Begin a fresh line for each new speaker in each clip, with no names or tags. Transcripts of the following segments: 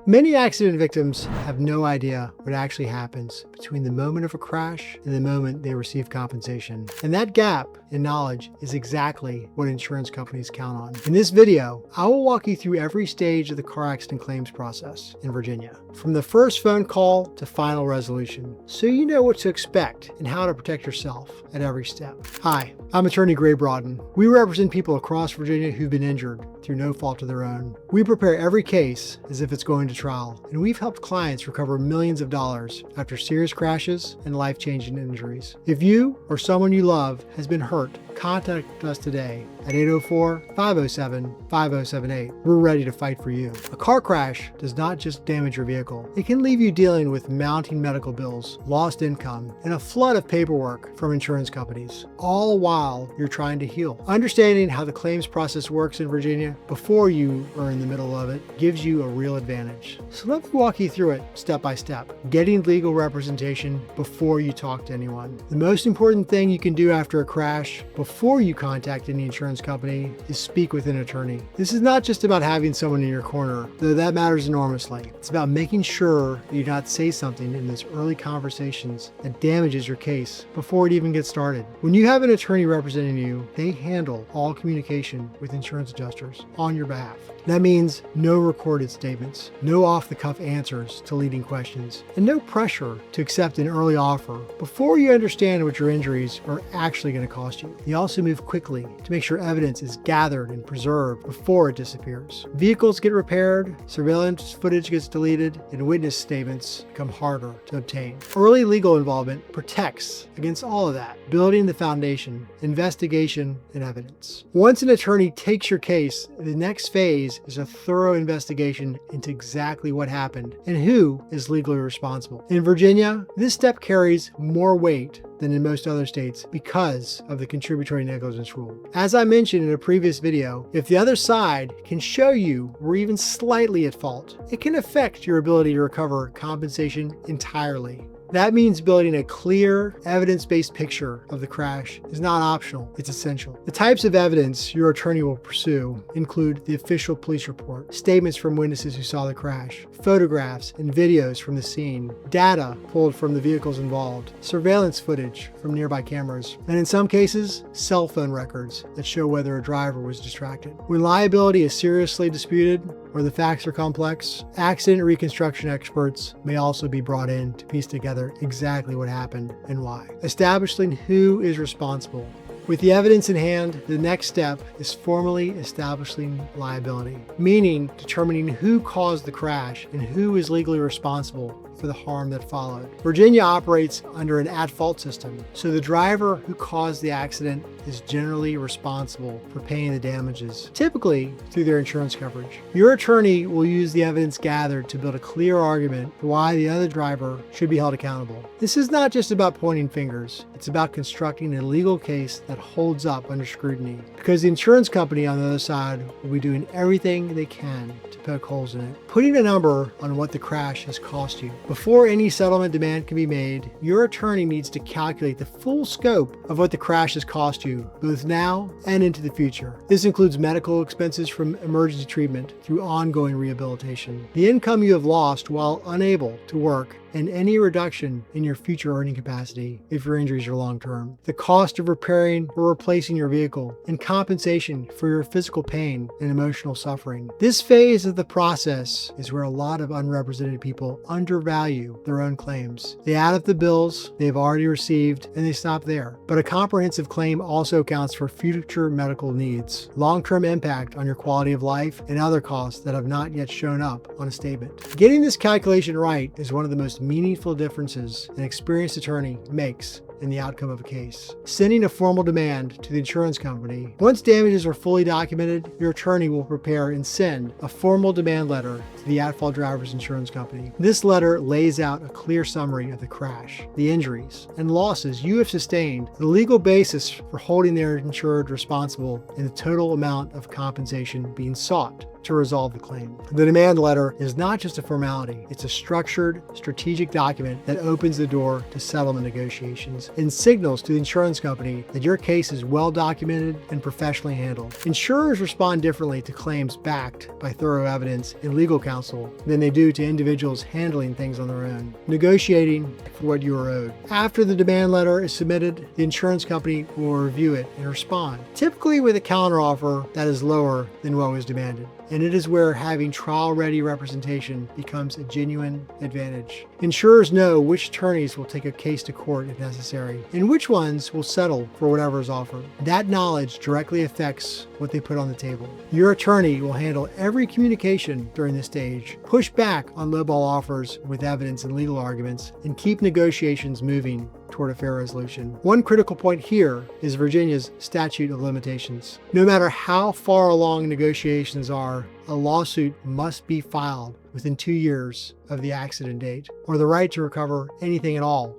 Many accident victims have no idea what actually happens between the moment of a crash and the moment they receive compensation. And that gap in knowledge is exactly what insurance companies count on. In this video, I will walk you through every stage of the car accident claims process in Virginia, from the first phone call to final resolution, so you know what to expect and how to protect yourself at every step. Hi, I'm attorney Gray Broughton. We represent people across Virginia who've been injured through no fault of their own. We prepare every case as if it's going to trial, and we've helped clients recover millions of dollars after serious crashes and life-changing injuries. If you or someone you love has been hurt, contact us today at 804-507-5078. We're ready to fight for you. A car crash does not just damage your vehicle. It can leave you dealing with mounting medical bills, lost income, and a flood of paperwork from insurance companies, all while you're trying to heal. Understanding how the claims process works in Virginia before you are in the middle of it gives you a real advantage. So let me walk you through it step by step. Getting legal representation before you talk to anyone. The most important thing you can do after a crash before you contact any insurance company is speak with an attorney. This is not just about having someone in your corner, though that matters enormously. It's about making sure that you do not say something in those early conversations that damages your case before it even gets started. When you have an attorney representing you, they handle all communication with insurance adjusters on your behalf. That means no recorded statements, no off-the-cuff answers to leading questions, and no pressure to accept an early offer before you understand what your injuries are actually going to cost you. They also move quickly to make sure evidence is gathered and preserved before it disappears. Vehicles get repaired, surveillance footage gets deleted, and witness statements become harder to obtain. Early legal involvement protects against all of that, building the foundation, investigation, and evidence. Once an attorney takes your case, the next phase is a thorough investigation into exactly what happened and who is legally responsible. In Virginia, this step carries more weight than in most other states because of the contributory negligence rule. As I mentioned in a previous video, if the other side can show you we're even slightly at fault, it can affect your ability to recover compensation entirely. That means building a clear, evidence-based picture of the crash is not optional, it's essential. The types of evidence your attorney will pursue include the official police report, statements from witnesses who saw the crash, photographs and videos from the scene, data pulled from the vehicles involved, surveillance footage from nearby cameras, and in some cases, cell phone records that show whether a driver was distracted. When liability is seriously disputed, or the facts are complex, accident reconstruction experts may also be brought in to piece together exactly what happened and why. Establishing who is responsible. With the evidence in hand, the next step is formally establishing liability, meaning determining who caused the crash and who is legally responsible for the harm that followed. Virginia operates under an at-fault system, so the driver who caused the accident is generally responsible for paying the damages, typically through their insurance coverage. Your attorney will use the evidence gathered to build a clear argument for why the other driver should be held accountable. This is not just about pointing fingers, it's about constructing a legal case that holds up under scrutiny, because the insurance company on the other side will be doing everything they can to poke holes in it. Putting a number on what the crash has cost you. Before any settlement demand can be made, your attorney needs to calculate the full scope of what the crash has cost you, both now and into the future. This includes medical expenses from emergency treatment through ongoing rehabilitation, the income you have lost while unable to work, and any reduction in your future earning capacity if your injuries are long-term, the cost of repairing or replacing your vehicle, and compensation for your physical pain and emotional suffering. This phase of the process is where a lot of unrepresented people undervalue their own claims. They add up the bills they've already received and they stop there. But a comprehensive claim also accounts for future medical needs, long-term impact on your quality of life, and other costs that have not yet shown up on a statement. Getting this calculation right is one of the most meaningful differences an experienced attorney makes in the outcome of a case. Sending a formal demand to the insurance company. Once damages are fully documented, your attorney will prepare and send a formal demand letter to the at-fault driver's insurance company. This letter lays out a clear summary of the crash, the injuries, and losses you have sustained, the legal basis for holding their insured responsible, and the total amount of compensation being sought to resolve the claim. The demand letter is not just a formality, it's a structured, strategic document that opens the door to settlement negotiations evidence and signals to the insurance company that your case is well documented and professionally handled. Insurers respond differently to claims backed by thorough evidence and legal counsel than they do to individuals handling things on their own, negotiating for what you are owed. After the demand letter is submitted, the insurance company will review it and respond, typically with a counter offer that is lower than what was demanded. And it is where having trial-ready representation becomes a genuine advantage. Insurers know which attorneys will take a case to court if necessary, and which ones will settle for whatever is offered. That knowledge directly affects what they put on the table. Your attorney will handle every communication during this stage, push back on lowball offers with evidence and legal arguments, and keep negotiations moving toward a fair resolution. One critical point here is Virginia's statute of limitations. No matter how far along negotiations are, a lawsuit must be filed within 2 years of the accident date, or the right to recover anything at all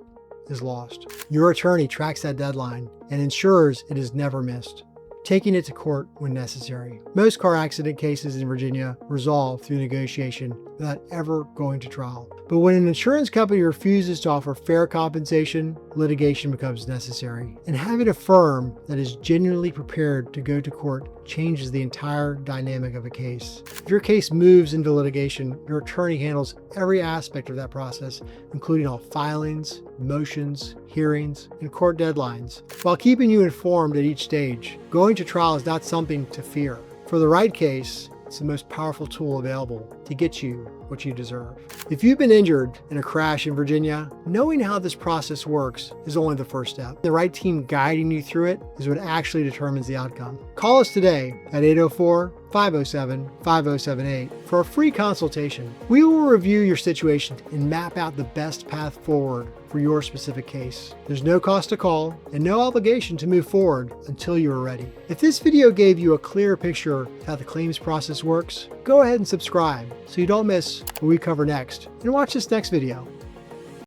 is lost. Your attorney tracks that deadline and ensures it is never missed, taking it to court when necessary. Most car accident cases in Virginia resolve through negotiation without ever going to trial. But when an insurance company refuses to offer fair compensation, litigation becomes necessary. And having a firm that is genuinely prepared to go to court changes the entire dynamic of a case. If your case moves into litigation, your attorney handles every aspect of that process, including all filings, motions, hearings, and court deadlines, while keeping you informed at each stage. Going to trial is not something to fear. For the right case, it's the most powerful tool available to get you what you deserve. If you've been injured in a crash in Virginia, knowing how this process works is only the first step. The right team guiding you through it is what actually determines the outcome. Call us today at 804-507-5078 for a free consultation. We will review your situation and map out the best path forward for your specific case. There's no cost to call and no obligation to move forward until you are ready. If this video gave you a clear picture of how the claims process works, go ahead and subscribe so you don't miss what we cover next, and watch this next video.